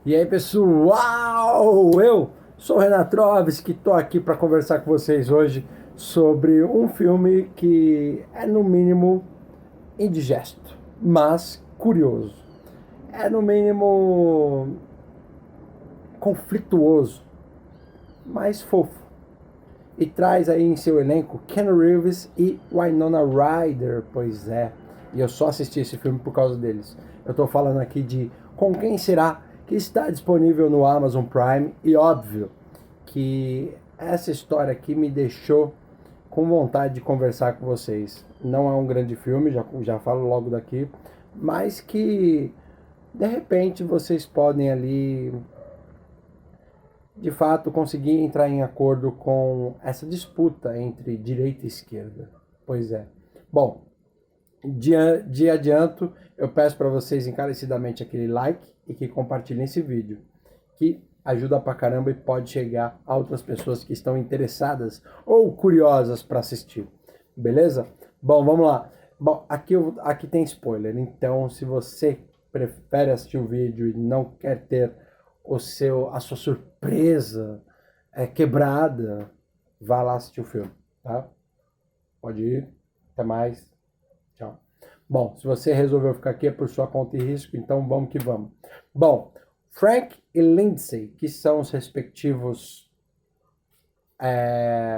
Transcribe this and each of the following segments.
E aí, pessoal, eu sou o Renato Troves, que estou aqui para conversar com vocês hoje sobre um filme que é, no mínimo, indigesto, mas curioso. É, no mínimo, conflituoso, mas fofo. E traz aí em seu elenco Keanu Reeves e Winona Ryder, pois é. E eu só assisti esse filme por causa deles. Eu estou falando aqui de Com Quem Será, que está disponível no Amazon Prime. E óbvio que essa história aqui me deixou com vontade de conversar com vocês. Não é um grande filme, já falo logo daqui, mas que de repente vocês podem ali de fato conseguir entrar em acordo com essa disputa entre direita e esquerda. Pois é. Bom, de adianto, eu peço para vocês encarecidamente aquele like e que compartilhem esse vídeo, que ajuda pra caramba e pode chegar a outras pessoas que estão interessadas ou curiosas para assistir. Beleza? Bom, vamos lá. Bom, aqui tem spoiler, então se você prefere assistir o vídeo e não quer ter a sua surpresa quebrada, vá lá assistir o filme, tá? Pode ir. Até mais. Tchau. Bom, se você resolveu ficar aqui é por sua conta e risco, então vamos que vamos. Bom, Frank e Lindsay, que são os respectivos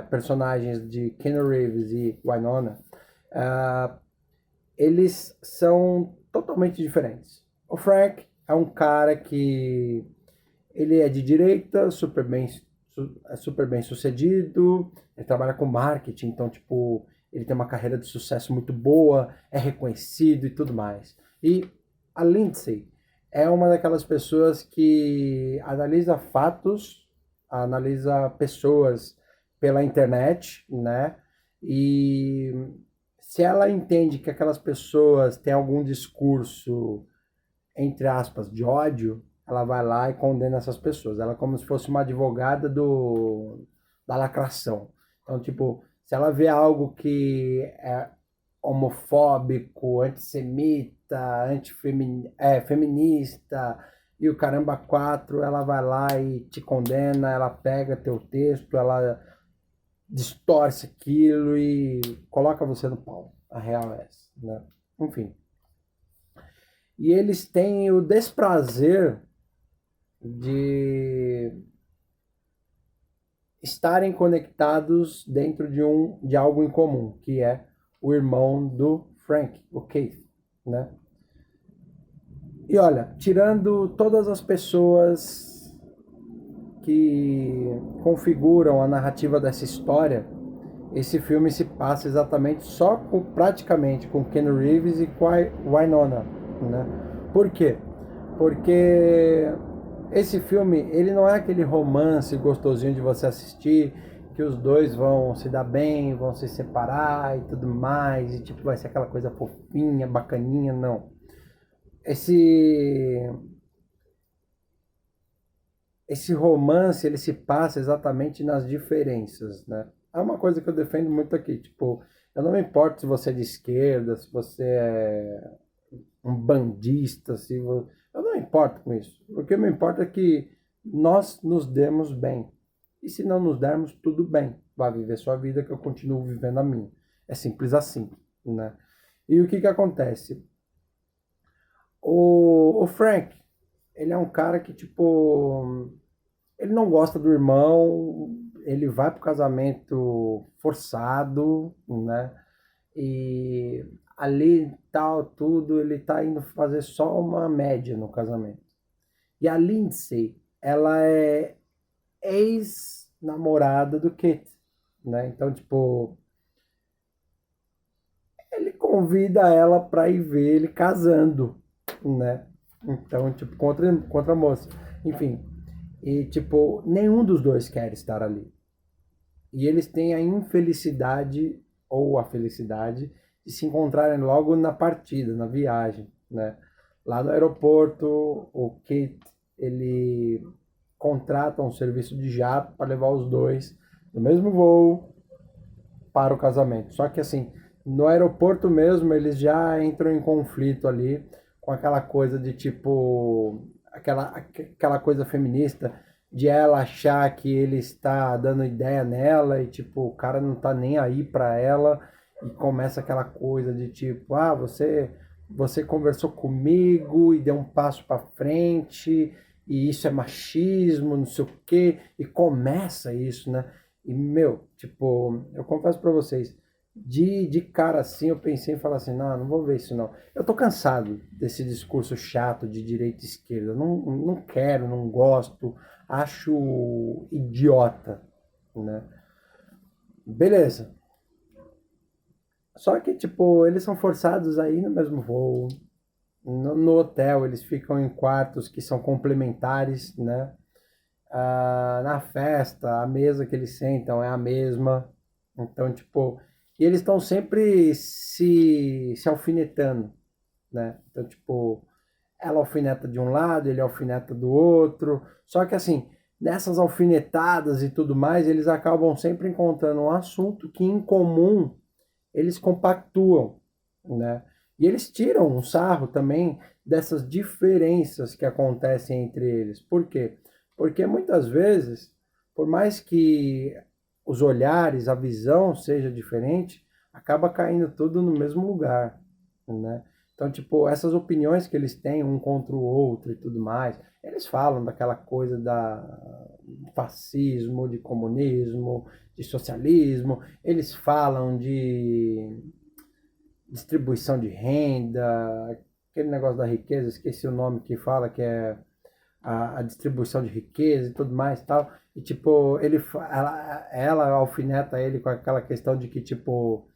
personagens de Keanu Reeves e Winona, eles são totalmente diferentes. O Frank é um cara que ele é de direita, super bem sucedido, ele trabalha com marketing, então, tipo, ele tem uma carreira de sucesso muito boa, é reconhecido e tudo mais. E a Lindsay é uma daquelas pessoas que analisa fatos, analisa pessoas pela internet, né? E se ela entende que aquelas pessoas têm algum discurso, entre aspas, de ódio, ela vai lá e condena essas pessoas. Ela é como se fosse uma advogada da lacração. Então, tipo, se ela vê algo que é homofóbico, antissemita, feminista e o caramba quatro, ela vai lá e te condena, ela pega teu texto, ela distorce aquilo e coloca você no pau. A real é essa, né? Enfim. E eles têm o desprazer de estarem conectados dentro de algo em comum, que é o irmão do Frank, o Keith, né? E olha, tirando todas as pessoas que configuram a narrativa dessa história, esse filme se passa exatamente praticamente com Keanu Reeves e com a Winona, né? Por quê? Porque esse filme, ele não é aquele romance gostosinho de você assistir, que os dois vão se dar bem, vão se separar e tudo mais, e tipo, vai ser aquela coisa fofinha, bacaninha, não. Esse romance, ele se passa exatamente nas diferenças, né? É uma coisa que eu defendo muito aqui, tipo, eu não me importo se você é de esquerda, se você é um bandista, eu não me importo com isso. O que me importa é que nós nos demos bem. E se não nos dermos, tudo bem. Vá viver sua vida que eu continuo vivendo a minha. É simples assim, né? E o que acontece? O Frank, ele é um cara que, tipo, ele não gosta do irmão, ele vai pro casamento forçado, né? E ali tal, tudo, ele tá indo fazer só uma média no casamento. E a Lindsay, ela é ex-namorada do Kit, né? Então, tipo, ele convida ela pra ir ver ele casando, né? Então, tipo, contra a moça. Enfim, e tipo, nenhum dos dois quer estar ali. E eles têm a infelicidade ou a felicidade de se encontrarem logo na partida, na viagem, né? Lá no aeroporto, o Kate, ele contrata um serviço de jato para levar os dois no mesmo voo para o casamento. Só que assim, no aeroporto mesmo, eles já entram em conflito ali com aquela coisa de tipo, aquela coisa feminista de ela achar que ele está dando ideia nela e tipo, o cara não tá nem aí pra ela e começa aquela coisa de tipo, ah, você conversou comigo e deu um passo pra frente e isso é machismo, não sei o quê, e começa isso, né? E meu, tipo, eu confesso pra vocês, de cara assim, eu pensei em falar assim, não, não vou ver isso não. Eu tô cansado desse discurso chato de direita e esquerda. Não quero, não gosto, acho idiota, né? Beleza. Só que, tipo, eles são forçados a ir no mesmo voo. No hotel, eles ficam em quartos que são complementares, né? Na festa, a mesa que eles sentam é a mesma. Então, tipo, e eles estão sempre se alfinetando, né? Então, tipo, ela alfineta de um lado, ele alfineta do outro. Só que assim, nessas alfinetadas e tudo mais, eles acabam sempre encontrando um assunto que em comum eles compactuam, né? E eles tiram um sarro também dessas diferenças que acontecem entre eles. Por quê? Porque muitas vezes, por mais que os olhares, a visão seja diferente, acaba caindo tudo no mesmo lugar, né? Então, tipo, essas opiniões que eles têm um contra o outro e tudo mais, eles falam daquela coisa da fascismo, de comunismo, de socialismo, eles falam de distribuição de renda, aquele negócio da riqueza, esqueci o nome que fala, que é a distribuição de riqueza e tudo mais e tal. E tipo, ela alfineta ele com aquela questão de que, tipo,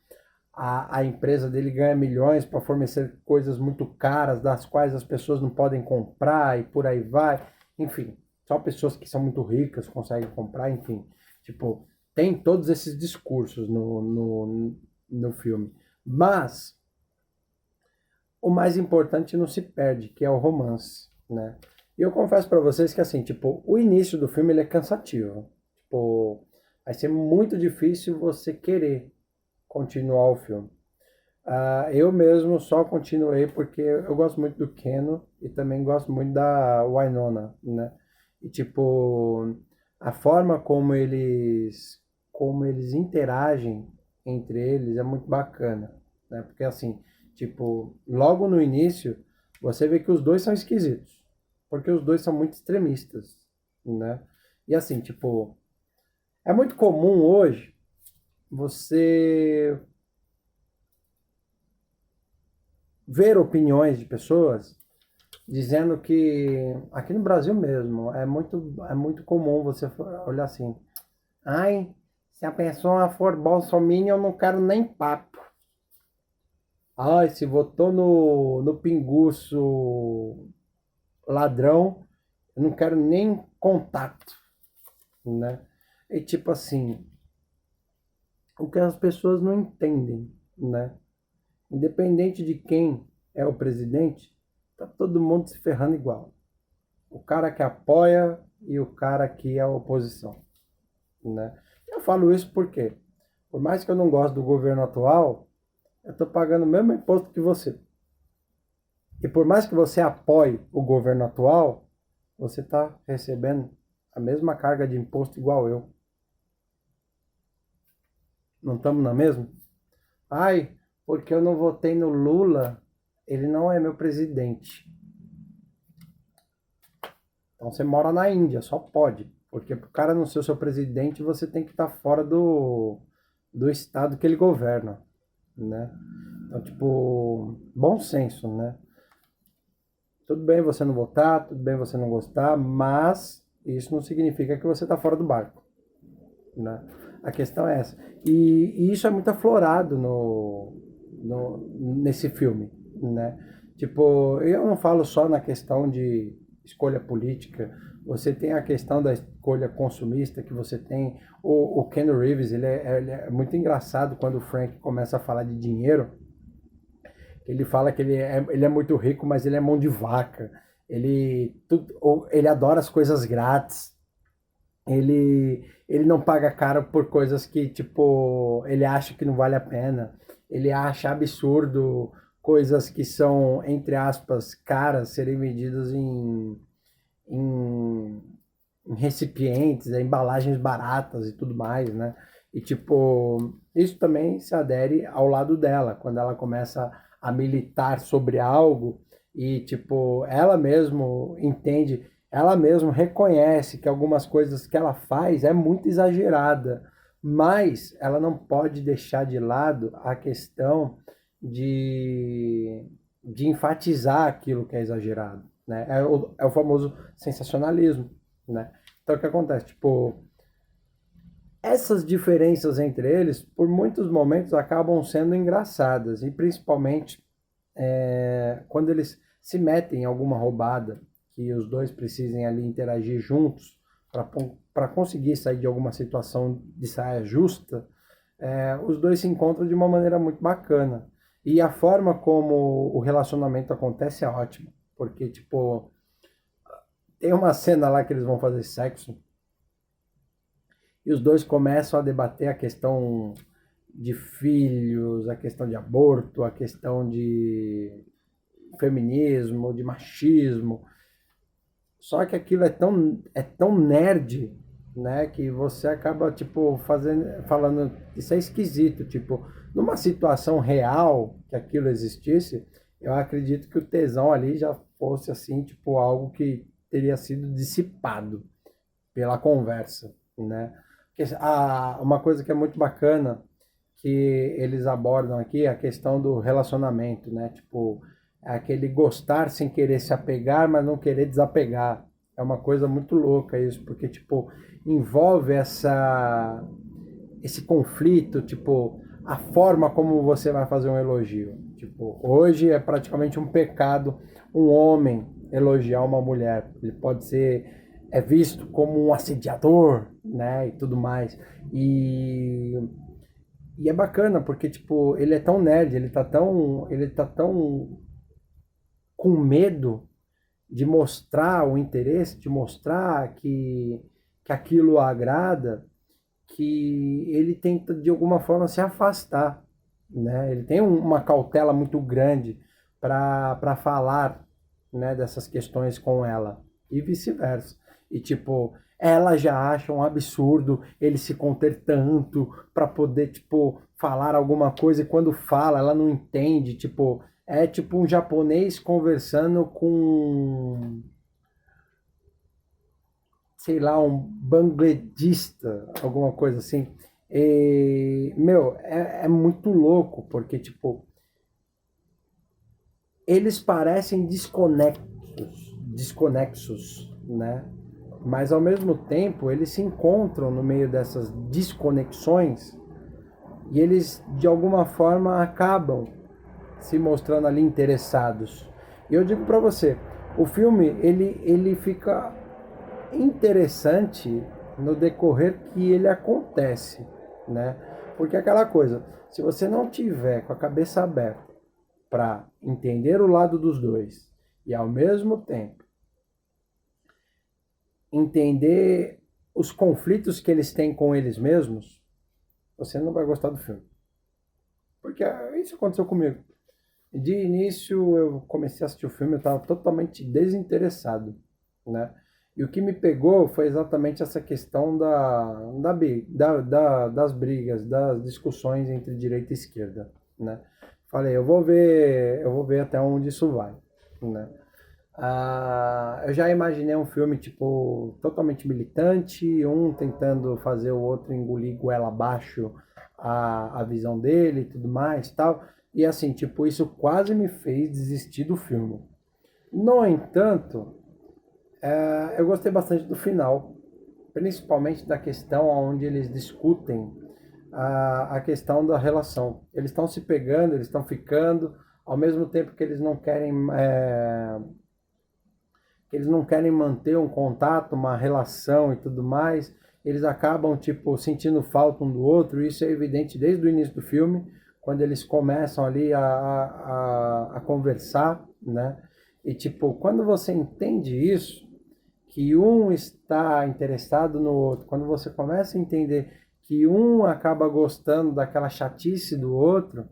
a empresa dele ganha milhões para fornecer coisas muito caras, das quais as pessoas não podem comprar e por aí vai. Enfim, só pessoas que são muito ricas conseguem comprar, enfim. Tipo, tem todos esses discursos no filme. Mas o mais importante não se perde, que é o romance, né? E eu confesso para vocês que, assim, tipo, o início do filme ele é cansativo. Tipo, vai ser muito difícil você querer continuar o filme. Eu mesmo só continuei porque eu gosto muito do Keno e também gosto muito da Winona, né? E tipo, a forma como eles interagem entre eles é muito bacana, né? Porque assim, tipo, logo no início, você vê que os dois são esquisitos, porque os dois são muito extremistas, né? E assim, tipo, é muito comum hoje você ver opiniões de pessoas dizendo que aqui no Brasil mesmo é muito comum você olhar assim, ai, se a pessoa for bolsominion, eu não quero nem papo. Ai, se votou no pinguço ladrão, eu não quero nem contato, né? E tipo assim, o que as pessoas não entendem, né? Independente de quem é o presidente, tá todo mundo se ferrando igual. O cara que apoia e o cara que é a oposição, né? Eu falo isso porque, por mais que eu não goste do governo atual, eu estou pagando o mesmo imposto que você. E por mais que você apoie o governo atual, você está recebendo a mesma carga de imposto igual eu. Não estamos na mesma? Ai, porque eu não votei no Lula, ele não é meu presidente. Então você mora na Índia, só pode. Porque para o cara não ser o seu presidente, você tem que estar fora do estado que ele governa, né? Então, tipo, bom senso, né? Tudo bem você não votar, tudo bem você não gostar, mas isso não significa que você está fora do barco, né? A questão é essa. E isso é muito aflorado nesse filme, né? Tipo, eu não falo só na questão de escolha política, você tem a questão da escolha consumista que você tem. O Ken Reeves, ele é muito engraçado quando o Frank começa a falar de dinheiro. Ele fala que ele é muito rico, mas ele é mão de vaca. Ele adora as coisas grátis. Ele não paga caro por coisas que, tipo, ele acha que não vale a pena. Ele acha absurdo coisas que são, entre aspas, caras serem vendidas em, em recipientes, embalagens baratas e tudo mais, né? E, tipo, isso também se adere ao lado dela, quando ela começa a militar sobre algo e, tipo, ela mesmo entende, ela mesmo reconhece que algumas coisas que ela faz é muito exagerada, mas ela não pode deixar de lado a questão de, de enfatizar aquilo que é exagerado, né? É o famoso sensacionalismo, né? Então, o que acontece? Tipo, essas diferenças entre eles, por muitos momentos, acabam sendo engraçadas, e principalmente quando eles se metem em alguma roubada, que os dois precisem ali interagir juntos para conseguir sair de alguma situação de saia justa, os dois se encontram de uma maneira muito bacana. E a forma como o relacionamento acontece é ótima, porque, tipo, tem uma cena lá que eles vão fazer sexo e os dois começam a debater a questão de filhos, a questão de aborto, a questão de feminismo, de machismo. Só que aquilo é tão nerd, né, que você acaba tipo falando, isso é esquisito, tipo, numa situação real que aquilo existisse, eu acredito que o tesão ali já fosse assim, tipo, algo que teria sido dissipado pela conversa, né? Porque, uma coisa que é muito bacana que eles abordam aqui é a questão do relacionamento, né? Tipo, é aquele gostar sem querer se apegar, mas não querer desapegar. É uma coisa muito louca isso, porque, tipo, envolve esse conflito, tipo, a forma como você vai fazer um elogio. Tipo, hoje é praticamente um pecado um homem elogiar uma mulher. Ele pode ser visto como um assediador, né, e tudo mais. E é bacana porque tipo, ele é tão nerd, ele tá tão com medo de mostrar o interesse, de mostrar que aquilo agrada, que ele tenta de alguma forma se afastar, né? Ele tem uma cautela muito grande para falar, né, dessas questões com ela e vice-versa. E tipo, ela já acha um absurdo ele se conter tanto para poder tipo falar alguma coisa e quando fala ela não entende, tipo, é tipo um japonês conversando com, sei lá, um bangladista, alguma coisa assim. E, meu, é muito louco, porque, tipo, eles parecem desconexos, né? Mas, ao mesmo tempo, eles se encontram no meio dessas desconexões e eles, de alguma forma, acabam se mostrando ali interessados. E eu digo para você, o filme, ele fica interessante no decorrer que ele acontece, né? Porque é aquela coisa, se você não tiver com a cabeça aberta para entender o lado dos dois e ao mesmo tempo entender os conflitos que eles têm com eles mesmos, você não vai gostar do filme. Porque isso aconteceu comigo. De início eu comecei a assistir o filme, eu estava totalmente desinteressado, né? E o que me pegou foi exatamente essa questão das brigas, das discussões entre direita e esquerda, né? Falei, eu vou ver até onde isso vai, né? Eu já imaginei um filme tipo totalmente militante, um tentando fazer o outro engolir goela abaixo a visão dele e tudo mais, tal. E assim, tipo, isso quase me fez desistir do filme. No entanto, eu gostei bastante do final, principalmente da questão onde eles discutem a questão da relação. Eles estão se pegando, eles estão ficando, ao mesmo tempo que eles não querem manter um contato, uma relação e tudo mais, eles acabam tipo sentindo falta um do outro. Isso é evidente desde o início do filme, quando eles começam ali a conversar, né? E tipo, quando você entende isso, que um está interessado no outro, quando você começa a entender que um acaba gostando daquela chatice do outro,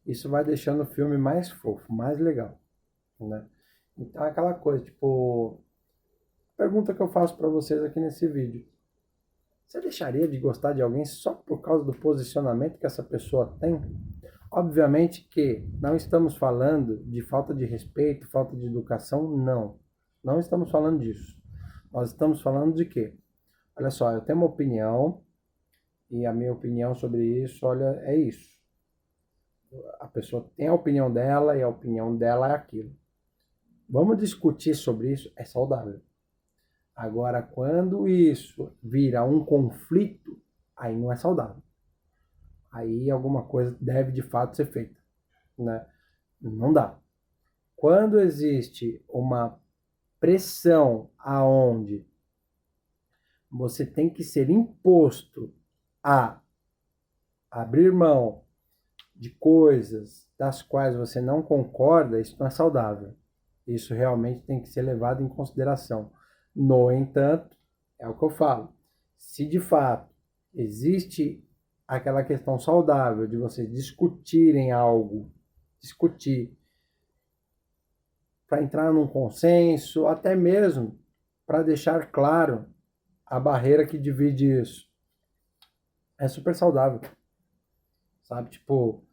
isso vai deixando o filme mais fofo, mais legal, né? Então é aquela coisa, tipo, Pergunta que eu faço para vocês aqui nesse vídeo. Você deixaria de gostar de alguém só por causa do posicionamento que essa pessoa tem? Obviamente que não estamos falando de falta de respeito, falta de educação, não. Não estamos falando disso. Nós estamos falando de quê? Olha só, eu tenho uma opinião e a minha opinião sobre isso, olha, é isso. A pessoa tem a opinião dela e a opinião dela é aquilo. Vamos discutir sobre isso, é saudável. Agora, quando isso vira um conflito, aí não é saudável. Aí alguma coisa deve de fato ser feita, né? Não dá. Quando existe uma pressão aonde você tem que ser imposto a abrir mão de coisas das quais você não concorda, isso não é saudável. Isso realmente tem que ser levado em consideração. No entanto, é o que eu falo. Se de fato existe aquela questão saudável de vocês discutirem algo, discutir para entrar num consenso, até mesmo para deixar claro a barreira que divide isso. É super saudável, sabe? Tipo,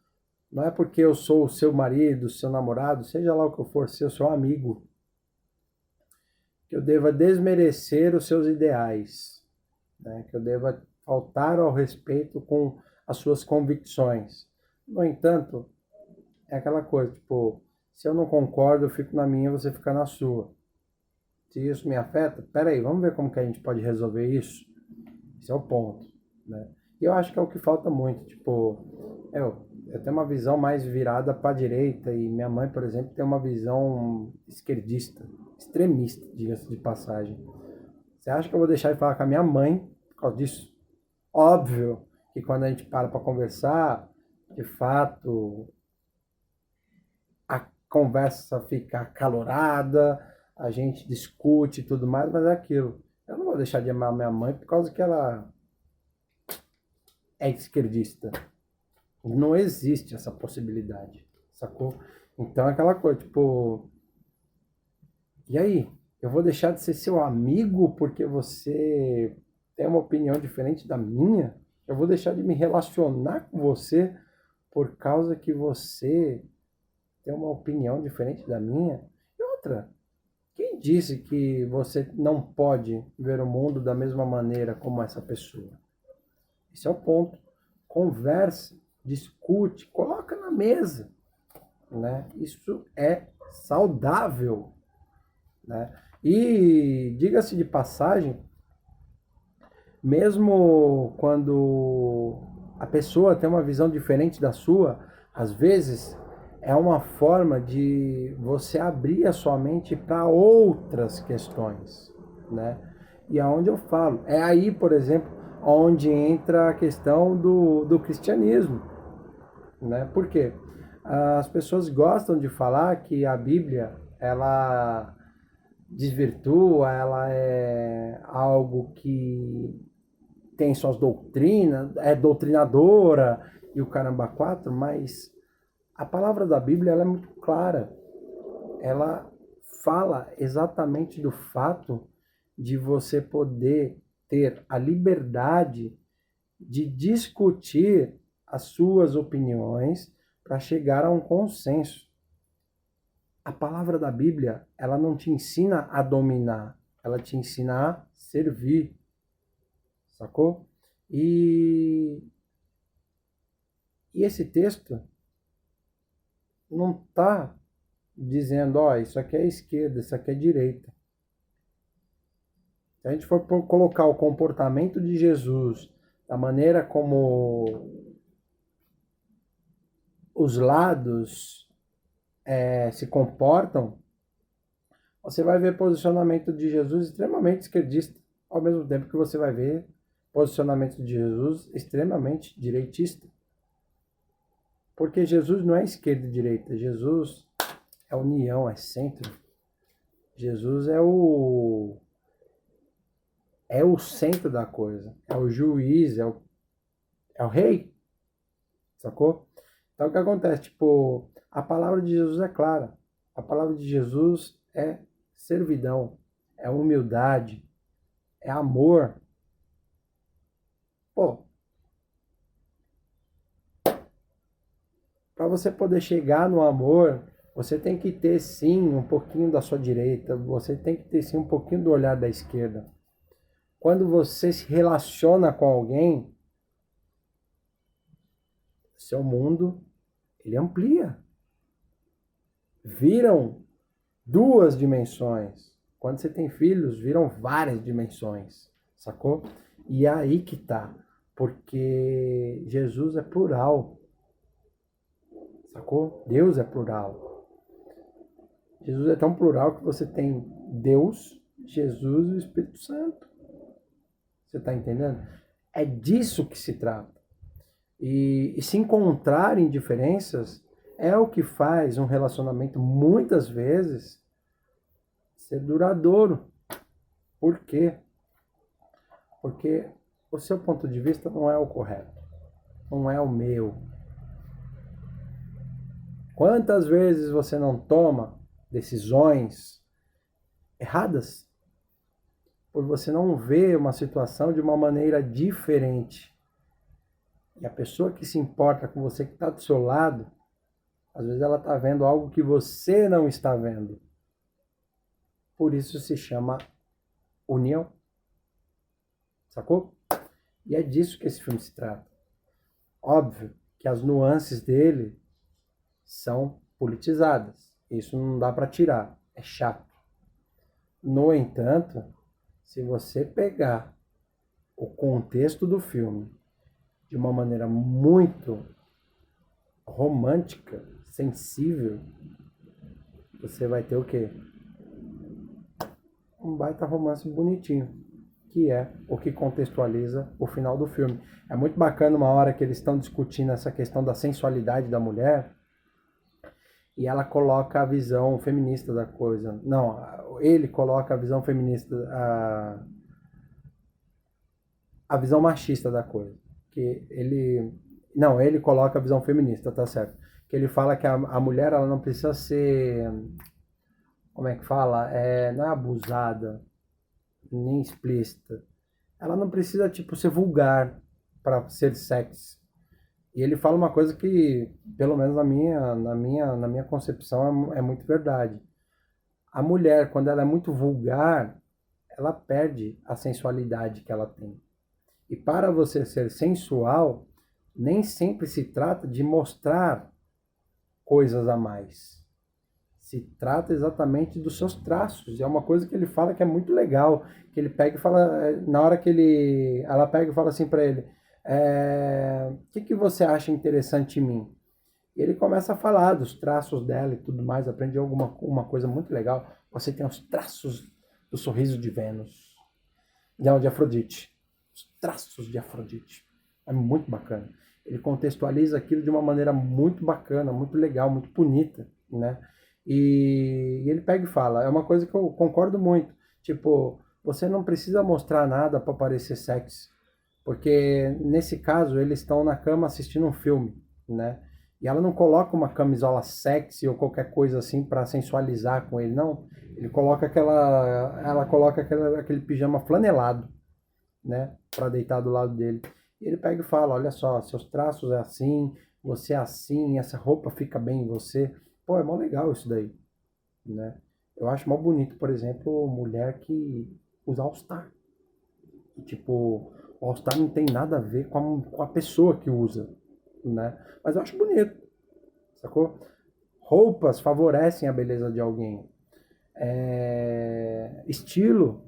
não é porque eu sou o seu marido, seu namorado, seja lá o que eu for, ser o seu amigo, que eu deva desmerecer os seus ideais, né? Que eu deva faltar ao respeito com as suas convicções. No entanto, é aquela coisa, tipo, se eu não concordo, eu fico na minha, você fica na sua. Se isso me afeta, peraí, vamos ver como que a gente pode resolver isso? Esse é o ponto, né? E eu acho que é o que falta muito, tipo, eu tenho uma visão mais virada para a direita e minha mãe, por exemplo, tem uma visão esquerdista, extremista, diga-se de passagem. Você acha que eu vou deixar de falar com a minha mãe por causa disso? Óbvio que quando a gente para conversar, de fato, a conversa fica acalorada, a gente discute e tudo mais, mas é aquilo. Eu não vou deixar de amar minha mãe por causa que ela é esquerdista. Não existe essa possibilidade, sacou? Então é aquela coisa, tipo, e aí? Eu vou deixar de ser seu amigo porque você tem uma opinião diferente da minha? Eu vou deixar de me relacionar com você por causa que você tem uma opinião diferente da minha? E outra, quem disse que você não pode ver o mundo da mesma maneira como essa pessoa? Esse é o ponto. Converse, discute, coloca na mesa, né? Isso é saudável, né? E diga-se de passagem, mesmo quando a pessoa tem uma visão diferente da sua, às vezes é uma forma de você abrir a sua mente para outras questões, né? E aonde eu falo, é aí, por exemplo, onde entra a questão do cristianismo, né? Por quê? As pessoas gostam de falar que a Bíblia, ela desvirtua, ela é algo que tem suas doutrinas, é doutrinadora e o caramba quatro, mas a palavra da Bíblia ela é muito clara. Ela fala exatamente do fato de você poder ter a liberdade de discutir as suas opiniões para chegar a um consenso. A palavra da Bíblia, ela não te ensina a dominar, ela te ensina a servir. Sacou? E esse texto não está dizendo, ó, isso aqui é esquerda, isso aqui é direita. Se a gente for colocar o comportamento de Jesus, da maneira como os lados se comportam, você vai ver posicionamento de Jesus extremamente esquerdista, ao mesmo tempo que você vai ver posicionamento de Jesus extremamente direitista. Porque Jesus não é esquerda e direita, Jesus é união, é centro. Jesus é o centro da coisa, é o juiz, é o rei, sacou? Então o que acontece? Tipo, a palavra de Jesus é clara, a palavra de Jesus é servidão, é humildade, é amor. Pô, para você poder chegar no amor, você tem que ter sim um pouquinho da sua direita, você tem que ter sim um pouquinho do olhar da esquerda. Quando você se relaciona com alguém, seu mundo, ele amplia. Viram duas dimensões. Quando você tem filhos, viram várias dimensões, sacou? E é aí que tá, porque Jesus é plural, sacou? Deus é plural. Jesus é tão plural que você tem Deus, Jesus e o Espírito Santo. Você tá entendendo? É disso que se trata. E se encontrarem diferenças é o que faz um relacionamento, muitas vezes, ser duradouro. Por quê? Porque o seu ponto de vista não é o correto, não é o meu. Quantas vezes você não toma decisões erradas por você não ver uma situação de uma maneira diferente? E a pessoa que se importa com você, que está do seu lado, às vezes ela está vendo algo que você não está vendo. Por isso se chama união. Sacou? E é disso que esse filme se trata. Óbvio que as nuances dele são politizadas. Isso não dá para tirar. É chato. No entanto, se você pegar o contexto do filme de uma maneira muito romântica, sensível, você vai ter o quê? Um baita romance bonitinho, que é o que contextualiza o final do filme. É muito bacana uma hora que eles estão discutindo essa questão da sensualidade da mulher e ela coloca a visão feminista da coisa. Não, ele coloca a visão feminista, a visão machista da coisa. Que ele... Não, ele coloca a visão feminista, tá certo. Que ele fala que a mulher ela não precisa ser... Como é que fala? Não é abusada, nem explícita. Ela não precisa, tipo, ser vulgar para ser sexy. E ele fala uma coisa que, pelo menos na minha concepção, é muito verdade. A mulher, quando ela é muito vulgar, ela perde a sensualidade que ela tem. E para você ser sensual, nem sempre se trata de mostrar coisas a mais. Se trata exatamente dos seus traços. E é uma coisa que ele fala que é muito legal. Que ele pega e fala, na hora que ela pega e fala assim para ele, o que você acha interessante em mim? E ele começa a falar dos traços dela e tudo mais, aprende uma coisa muito legal. Você tem os traços do sorriso de Vênus. Não, de Afrodite. Os traços de Afrodite. É muito bacana. Ele contextualiza aquilo de uma maneira muito bacana, muito legal, muito bonita, né? E ele pega e fala, é uma coisa que eu concordo muito. Tipo, você não precisa mostrar nada para parecer sexy. Porque, nesse caso, eles estão na cama assistindo um filme, né? E ela não coloca uma camisola sexy ou qualquer coisa assim para sensualizar com ele, não. Ela coloca aquele pijama flanelado, né? Para deitar do lado dele. E ele pega e fala, olha só, seus traços é assim, você é assim, essa roupa fica bem em você. Pô, é mó legal isso daí, né? Eu acho mó bonito, por exemplo, mulher que usa All-Star. Tipo, o All-Star não tem nada a ver com a pessoa que usa, né? Mas eu acho bonito, sacou? Roupas favorecem a beleza de alguém. Estilo,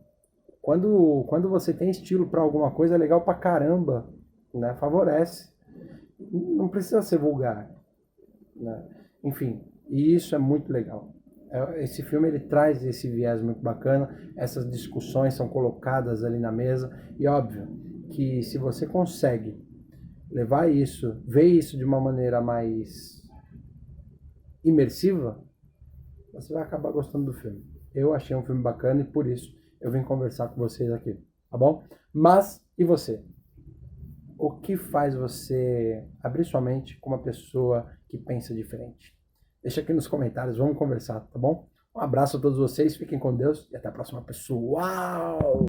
quando você tem estilo para alguma coisa, é legal pra caramba, né? Favorece. Não precisa ser vulgar, né? Enfim, e isso é muito legal. Esse filme ele traz esse viés muito bacana, essas discussões são colocadas ali na mesa, e óbvio que se você consegue levar isso, ver isso de uma maneira mais imersiva, você vai acabar gostando do filme. Eu achei um filme bacana e por isso eu vim conversar com vocês aqui, tá bom? Mas, e você? O que faz você abrir sua mente com uma pessoa que pensa diferente? Deixa aqui nos comentários, vamos conversar, tá bom? Um abraço a todos vocês, fiquem com Deus e até a próxima, pessoal!